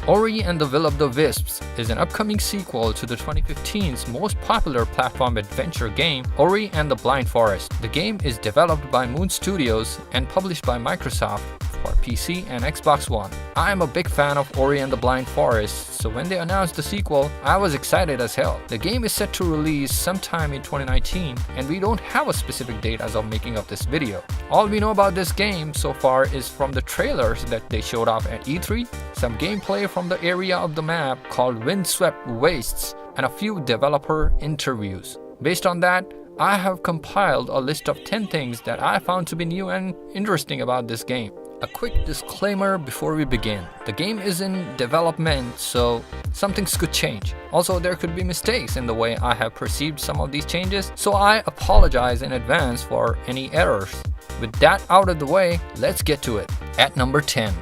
Ori and the Will of the Wisps is an upcoming sequel to the 2015's most popular platform adventure game, Ori and the Blind Forest. The game is developed by Moon Studios and published by Microsoft for PC and Xbox One. I am a big fan of Ori and the Blind Forest, so when they announced the sequel, I was excited as hell. The game is set to release sometime in 2019, and we don't have a specific date as of making of this video. All we know about this game so far is from the trailers that they showed off at E3, some gameplay from the area of the map called Windswept Wastes, and a few developer interviews. Based on that, I have compiled a list of 10 things that I found to be new and interesting about this game. A quick disclaimer before we begin. The game is in development, so some things could change. Also, there could be mistakes in the way I have perceived some of these changes, so I apologize in advance for any errors. With that out of the way, let's get to it. At number 10.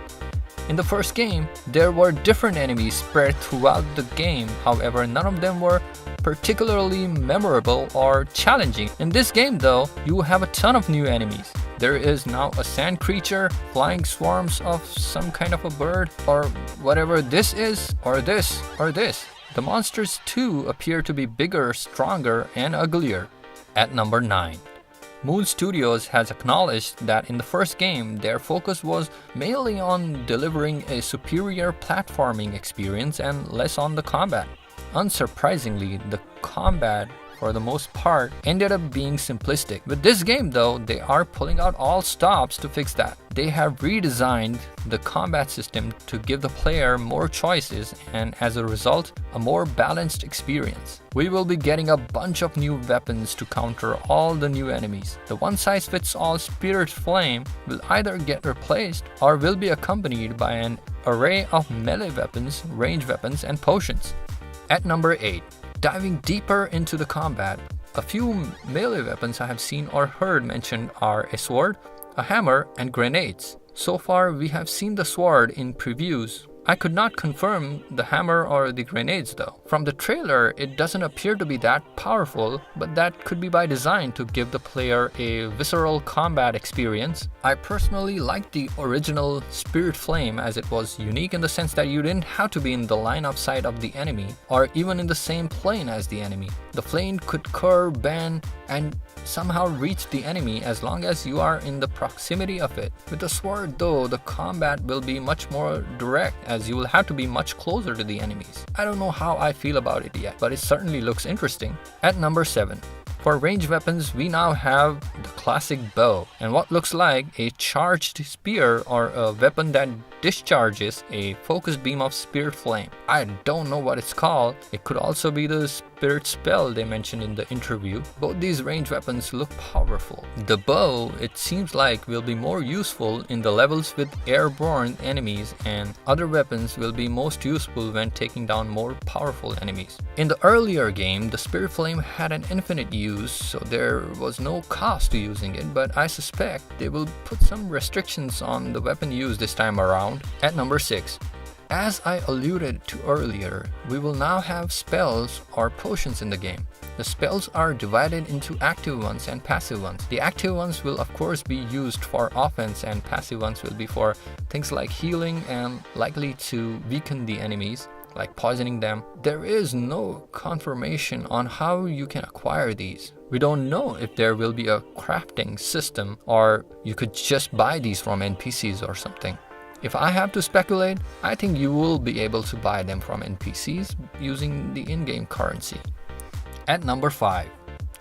In the first game, there were different enemies spread throughout the game, however none of them were particularly memorable or challenging. In this game though, you have a ton of new enemies. There is now a sand creature, flying swarms of some kind of a bird, or whatever this is, or this, or this. The monsters too appear to be bigger, stronger, and uglier. At number 9. Moon Studios has acknowledged that in the first game, their focus was mainly on delivering a superior platforming experience and less on the combat. Unsurprisingly, the combat, for the most part, ended up being simplistic. With this game though, they are pulling out all stops to fix that. They have redesigned the combat system to give the player more choices and as a result, a more balanced experience. We will be getting a bunch of new weapons to counter all the new enemies. The one-size-fits-all Spirit Flame will either get replaced or will be accompanied by an array of melee weapons, range weapons, and potions. At number 8. Diving deeper into the combat, a few melee weapons I have seen or heard mentioned are a sword, a hammer, and grenades. So far, we have seen the sword in previews. I could not confirm the hammer or the grenades though. From the trailer, it doesn't appear to be that powerful, but that could be by design to give the player a visceral combat experience. I personally liked the original Spirit Flame as it was unique in the sense that you didn't have to be in the line of sight of the enemy or even in the same plane as the enemy. The flame could curve, bend, and somehow reach the enemy as long as you are in the proximity of it. With the sword though, the combat will be much more direct as you will have to be much closer to the enemies. I don't know how I feel about it yet, but it certainly looks interesting. At number 7. For ranged weapons, we now have the classic bow and what looks like a charged spear or a weapon that discharges a focused beam of Spirit Flame. I don't know what it's called. It could also be the Spirit Spell they mentioned in the interview. Both these ranged weapons look powerful. The bow, it seems like, will be more useful in the levels with airborne enemies, and other weapons will be most useful when taking down more powerful enemies. In the earlier game, the Spirit Flame had an infinite use, so there was no cost to using it, but I suspect they will put some restrictions on the weapon use this time around. At number 6. As I alluded to earlier, we will now have spells or potions in the game. The spells are divided into active ones and passive ones. The active ones will of course be used for offense and passive ones will be for things like healing and likely to weaken the enemies, like poisoning them. There is no confirmation on how you can acquire these. We don't know if there will be a crafting system or you could just buy these from NPCs or something. If I have to speculate, I think you will be able to buy them from NPCs using the in-game currency. At number 5.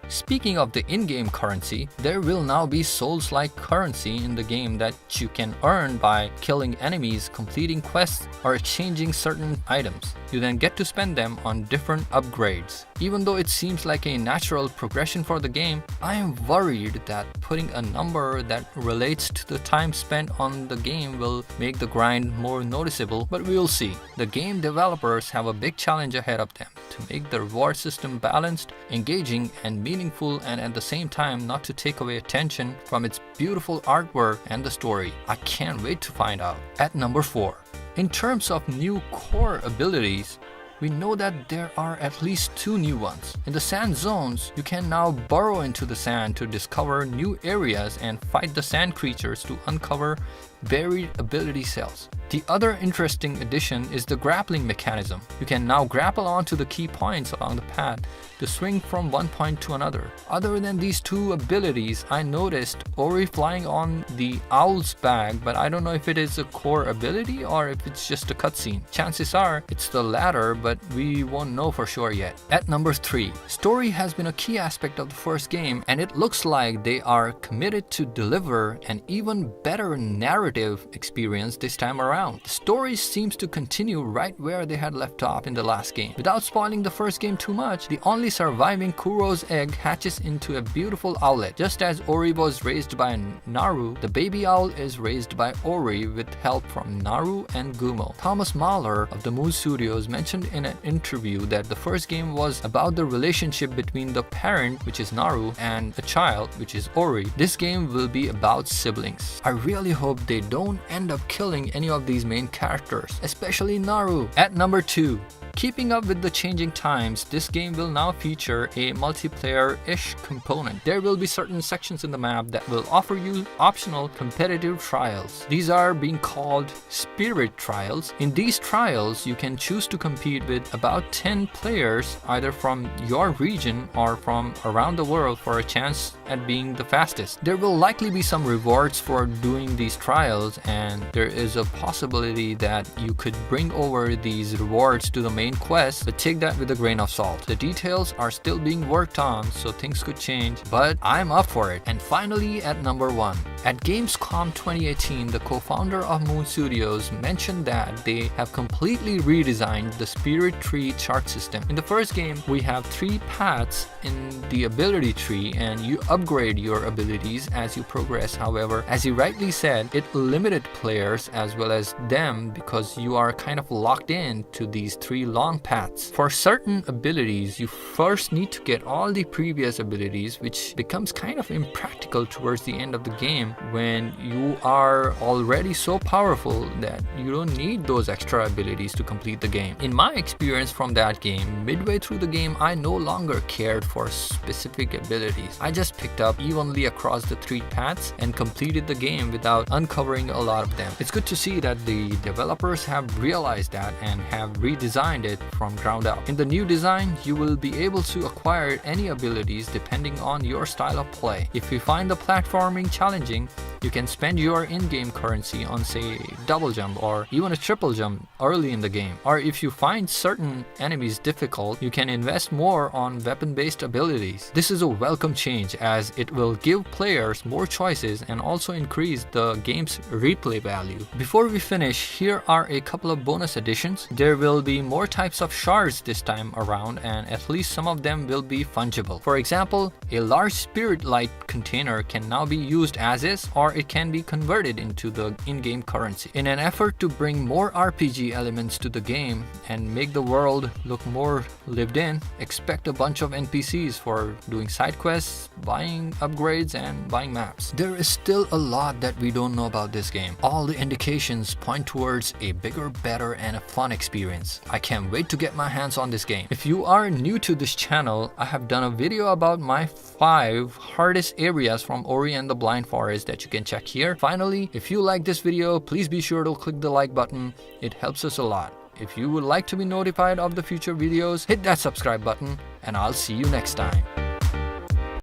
Speaking of the in-game currency, there will now be Souls-like currency in the game that you can earn by killing enemies, completing quests, or exchanging certain items. You then get to spend them on different upgrades. Even though it seems like a natural progression for the game, I am worried that putting a number that relates to the time spent on the game will make the grind more noticeable, but we will see. The game developers have a big challenge ahead of them to make the reward system balanced, engaging, and meaningful, and at the same time not to take away attention from its beautiful artwork and the story. I can't wait to find out. At number 4. In terms of new core abilities, we know that there are at least 2 new ones. In the sand zones, you can now burrow into the sand to discover new areas and fight the sand creatures to uncover buried ability cells. The other interesting addition is the grappling mechanism. You can now grapple onto the key points along the path to swing from one point to another. Other than these two abilities, I noticed Ori flying on the owl's back, but I don't know if it is a core ability or if it's just a cutscene. Chances are it's the latter, but we won't know for sure yet. At number 3, story has been a key aspect of the first game, and it looks like they are committed to deliver an even better narrative experience this time around. The story seems to continue right where they had left off in the last game. Without spoiling the first game too much, the only surviving Kuro's egg hatches into a beautiful owlet. Just as Ori was raised by Naru, the baby owl is raised by Ori with help from Naru and Gumo. Thomas Mahler of the Moon Studios mentioned in an interview that the first game was about the relationship between the parent, which is Naru, and a child, which is Ori. This game will be about siblings. I really hope they don't end up killing any of these main characters, especially Naru. At number 2, keeping up with the changing times, this game will now feature a multiplayer-ish component. There will be certain sections in the map that will offer you optional competitive trials. These are being called spirit trials. In these trials, you can choose to compete with about 10 players, either from your region or from around the world, for a chance at being the fastest. There will likely be some rewards for doing these trials, and there is a possibility that you could bring over these rewards to the main quest, but take that with a grain of salt. The details are still being worked on, so things could change, but I'm up for it. And finally, at number 1, at Gamescom 2018, the co-founder of Moon Studios mentioned that they have completely redesigned the Spirit Tree chart system. In the first game, we have 3 paths in the ability tree, and you upgrade your abilities as you progress. However, as he rightly said, it limited players as well as them because you are kind of locked in to these 3 long paths. For certain abilities, you first need to get all the previous abilities, which becomes kind of impractical towards the end of the game when you are already so powerful that you don't need those extra abilities to complete the game. In my experience from that game, midway through the game, I no longer cared for specific abilities. I just picked up evenly across the 3 paths and completed the game without uncovering a lot of them. It's good to see that the developers have realized that and have redesigned it from ground up. In the new design, you will be able to acquire any abilities depending on your style of play. If you find the platforming challenging, you can spend your in-game currency on, say, double jump or even a triple jump early in the game. Or if you find certain enemies difficult, you can invest more on weapon-based abilities. This is a welcome change as it will give players more choices and also increase the game's replay value. Before we finish, here are a couple of bonus additions. There will be more types of shards this time around, and at least some of them will be fungible. For example, a large spirit light container can now be used as is, or it can be converted into the in-game currency. In an effort to bring more RPG elements to the game and make the world look more lived in, expect a bunch of NPCs for doing side quests, buying upgrades, and buying maps. There is still a lot that we don't know about this game. All the indications point towards a bigger, better, and a fun experience. I can't wait to get my hands on this game. If you are new to this channel, I have done a video about my 5 hardest areas from Ori and the Blind Forest that you can check here. Finally, if you like this video, please be sure to click the like button. It helps us a lot. If you would like to be notified of the future videos, hit that subscribe button, and I'll see you next time.